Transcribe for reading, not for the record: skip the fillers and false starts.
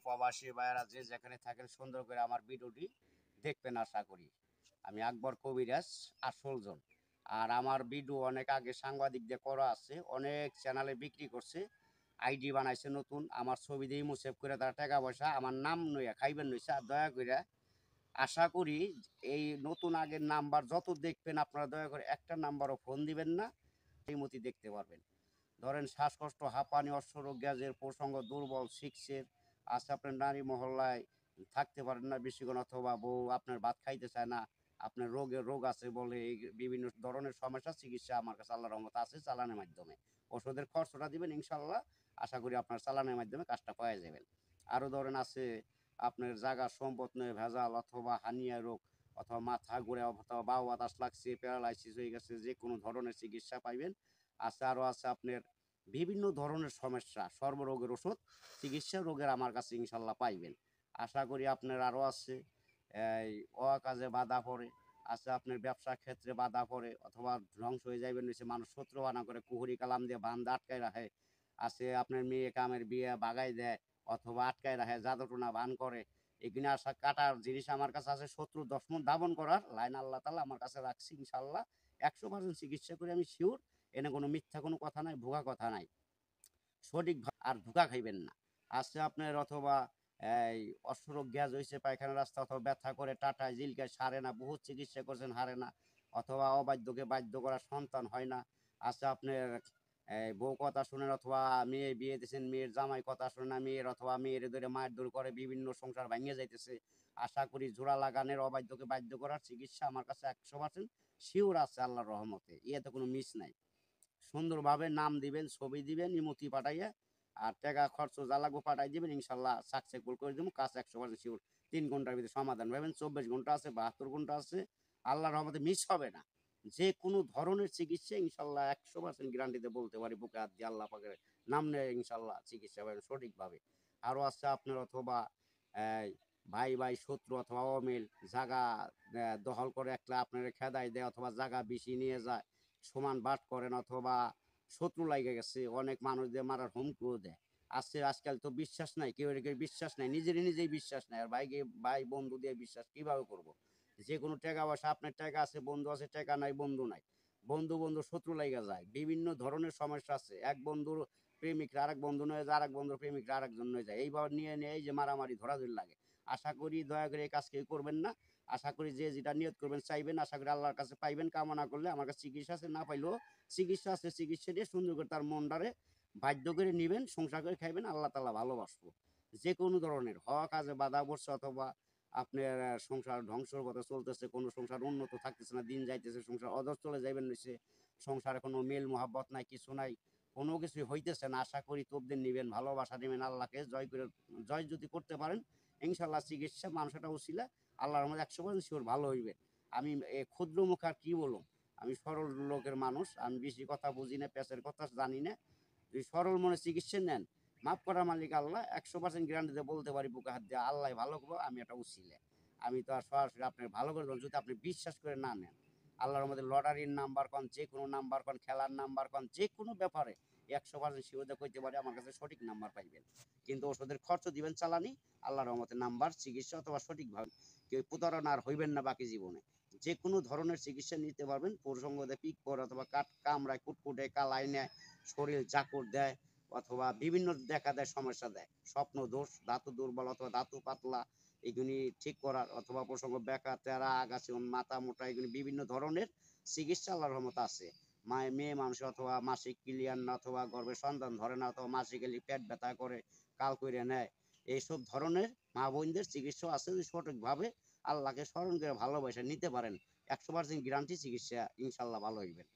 প্রবাসী ভাইয়েরা যে যেখানে থাকেন সুন্দর করে আমার ভিডিওটি দেখবেন আশা করি। আমি আকবর কবিরাজ আসলজন। আর আমার ভিডিও অনেক আগে সাংবাদিকদের করা আছে, অনেক চ্যানেলে বিক্রি করছে, আইডি বানাইছে নতুন, আমার ছবি দিয়ে সেভ করে তারা টাকা পয়সা আমার নাম নইয়া খাইবেন নইছে। আর দয়া করে আশা করি এই নতুন আগের নাম্বার যত দেখবেন আপনারা দয়া করে একটা নাম্বারও ফোন দিবেন না, এই মতি দেখতে পারবেন। ধরেন শ্বাসকষ্ট, হাঁপানি, অশ্বরোগ, গ্যাসের প্রসঙ্গ, দুর্বল, সিক্সের আছে, আপনার নারী মহল্লায় থাকতে পারেন না বেশিক্ষণ, অথবা বউ আপনার ভাত খাইতে চায় না, আপনার রোগ আছে বলে এই বিভিন্ন ধরনের সমস্যা চিকিৎসা আমার কাছে আল্লাহর রহমতে আছে চালানের মাধ্যমে। ওষুধের খরচটা দিবেন ইনশাল্লাহ, আশা করি আপনার চালানের মাধ্যমে কাজটা পাওয়া যাবেন। আরও ধরেন আছে আপনার জায়গা সম্পদ নয় ভেজাল, অথবা হানিয়া রোগ, অথবা মাথা ঘুরে, অথবা বাউ বাতাস লাগছে, প্যারালাইসিস হয়ে গেছে, যে কোনো ধরনের চিকিৎসা পাইবেন। আছে আরও আছে আপনার বিভিন্ন ধরনের সমস্যা, সর্বরোগের ওষুধ চিকিৎসা রোগের আমার কাছে ইনশাল্লাহ পাইবেন। আশা করি আপনার আরও আছে এই অকাজে বাধা পড়ে, আছে আপনার ব্যবসার ক্ষেত্রে বাধা পড়ে, অথবা ধ্বংস হয়ে যাইবেন নিচে, মানুষ শত্রু বানা করে কুহুরি কালাম দিয়ে বান্ধ আটকায় রাখে, আছে আপনার মেয়ে কামের বিয়ে বাগাই দেয়, অথবা আটকায় রাখে, জাদুটোনা বান করে, এগুলো আসা কাটার জিনিস আমার কাছে আছে। শত্রু দশমন দাবন করার লাইন আল্লাহ তালা আমার কাছে রাখছি ইনশাল্লাহ। 100% চিকিৎসা করে আমি শিওর, এনে কোনো মিথ্যা কোনো কথা নাই, ভুয়া কথা নাই, সঠিক আর ধোঁকা খাইবেন না। আছে আপনার অথবা এই অশ্বরোগ, গ্যাস হয়েছে, পায়খানা রাস্তা, অথবা ব্যথা করে, টাটায় জিলকায় সারে না, বহুত চিকিৎসা করছেন হারে না, অথবা অবাধ্যকে বাধ্য করা, সন্তান হয় না। আছে আপনার বউ কথা শুনেন, অথবা মেয়ে বিয়ে দিয়েছেন, মেয়ের জামাই কথা শুনে না, মেয়ের অথবা মেয়ের ধরে মায়ের দূর করে বিভিন্ন সংসার ভাঙিয়ে যাইতেছে। আশা করি জোড়া লাগানের, অবাধ্যকে বাধ্য করার চিকিৎসা আমার কাছে 100% শিওর আছে আল্লাহর রহমতে, ইয়েতে কোনো মিস নাই। সুন্দরভাবে নাম দিবেন, ছবি দিবেন, ইমোতি পাঠাইয়া, আর টাকা খরচ যা লাগবে পাঠাই দিবেন, ইনশাল্লাহ সাকসেসফুল করে দেবো, কাজ 100% শিওর। 3 ঘন্টার ভিতরে সমাধান পাবেন, 24 ঘন্টা আছে, 72 ঘন্টা আছে, আল্লাহর রহমতে মিস হবে না। যে কোনো ধরনের চিকিৎসা ইনশাল্লাহ 100% গ্যারান্টিতে বলতে পারি, বুকে হাত দিয়ে আল্লাহ পাকের নাম নেয় ইনশাল্লাহ চিকিৎসা পাবেন সঠিকভাবে। আরও আছে আপনার অথবা এই ভাই ভাই শত্রু অথবা অমিল, জাগা দখল করে একটা আপনার খেদাই দেয়, অথবা জাগা বেশি নিয়ে যায়, সমান বাট করেন, অথবা শত্রু লাগে গেছে, অনেক মানুষ দিয়ে মারার হুমকিও দেয়। আছে আজকাল তো বিশ্বাস নাই, কেউ কেউ বিশ্বাস নাই, নিজেই বিশ্বাস নাই, আর ভাইকে ভাই বন্ধু দিয়ে বিশ্বাস কিভাবে করব? যে কোনো টাকা পয়সা, আপনার টাকা আছে বন্ধু আছে, টাকা নাই বন্ধু নাই, বন্ধু বন্ধু শত্রু লাগা যায়, বিভিন্ন ধরনের সমস্যা আছে। এক বন্ধুর প্রেমিকরা আরেক বন্ধু নয়ে যায়, আরেক বন্ধুর প্রেমিকরা আরেকজন নয়ে যায়, এইভাবে নিয়ে নিয়ে এই যে মারামারি ধরাধরি লাগে। আশা করি দয়া করে এই কাজ কেউ করবেন না। আশা করি যে যেটা নিয়ত করবেন চাইবেন, আশা করি আল্লাহর কাছে পাইবেন। কামনা করলে আমার কাছে চিকিৎসা আছে, না পাইলেও চিকিৎসা আছে, চিকিৎসা দিয়ে সুন্দর করে তার মনটারে বাধ্য করে নিবেন, সংসার করে খাইবেন, আল্লাহ তাআলা ভালোবাসবো। যে কোনো ধরনের হওয়া কাজে বাধা পড়ছে, অথবা আপনার সংসার ধ্বংসর পথে চলতেছে, কোনো সংসার উন্নত থাকতেছে না, দিন যাইতেছে, সংসার অধস চলে যাইবেন নিছে, সংসারে কোনো মেল মহাব্বত নাই, কিছু নাই, কোনো কিছু হইতেছে না, আশা করি তবদিন নিবেন, ভালোবাসা দিবেন, আল্লাহকে জয় করে জয় যদি করতে পারেন ইনশাল্লাহ চিকিৎসা মানুষটা উচিলা আল্লাহর মধ্যে 100% শিওর ভালো হইবে। আমি ক্ষুদ্র মুখ আর কি বলুন, আমি সরল লোকের মানুষ, আমি বেশি কথা বুঝি না, পেঁচের কথা জানি না। যদি সরল মনে চিকিৎসা নেন, মাফ করার মালিক আল্লাহ, 100% গ্যারান্টিতে বলতে পারি বুকে হাত দিয়ে আল্লাহ ভালো করবো, আমি এটা উচিলে। আমি তো আর সরাসরি আপনার ভালো করে দেবো যদি আপনি বিশ্বাস করে না নেন। আল্লাহর মধ্যে লটারির নাম্বার কন, যে কোনো নাম্বার কন, খেলার নাম্বার কন, যে কোনো ব্যাপারে 100% শিওরতা কইতে পারি আমার কাছে সঠিক নাম্বার পাইবেন। কিন্তু ওষুধের খরচ দিবেন চালানি, আল্লাহর রহমতে নাম্বার চিকিৎসা অথবা সঠিকভাবে কেউ প্রতারণা আর হইবেন না বাকি জীবনে। যে কোনো ধরনের চিকিৎসা নিতে পারবেন, প্রসঙ্গতে পিক পরে, অথবা কাট কামড়ায়, কুটকুটে, কালাই নেয়, শরীর চাকর দেয়, অথবা বিভিন্ন দেখা দেয় সমস্যা দেয়, স্বপ্ন দোষ, ধাতু দুর্বল অথবা ধাতু পাতলা, এগুলি ঠিক করার, অথবা প্রসঙ্গ বেকা তেরা আগাছে, মাথা মোটা, এগুলি বিভিন্ন ধরনের চিকিৎসা আল্লাহর রহমতে আছে। মেয়ে মানুষের অথবা মাসিক ক্লিয়ার না, অথবা গর্ভে সন্তান ধরে না, অথবা মাসিক এলি পেট ব্যথা করে, কাল করে নেয়, এইসব ধরনের মা বোনদের চিকিৎসা আছে, যদি সঠিকভাবে আল্লাহকে স্মরণ করে ভালোবাসা নিতে পারেন 100% গ্যারান্টি চিকিৎসা ইনশাল্লাহ ভালো হইবেন।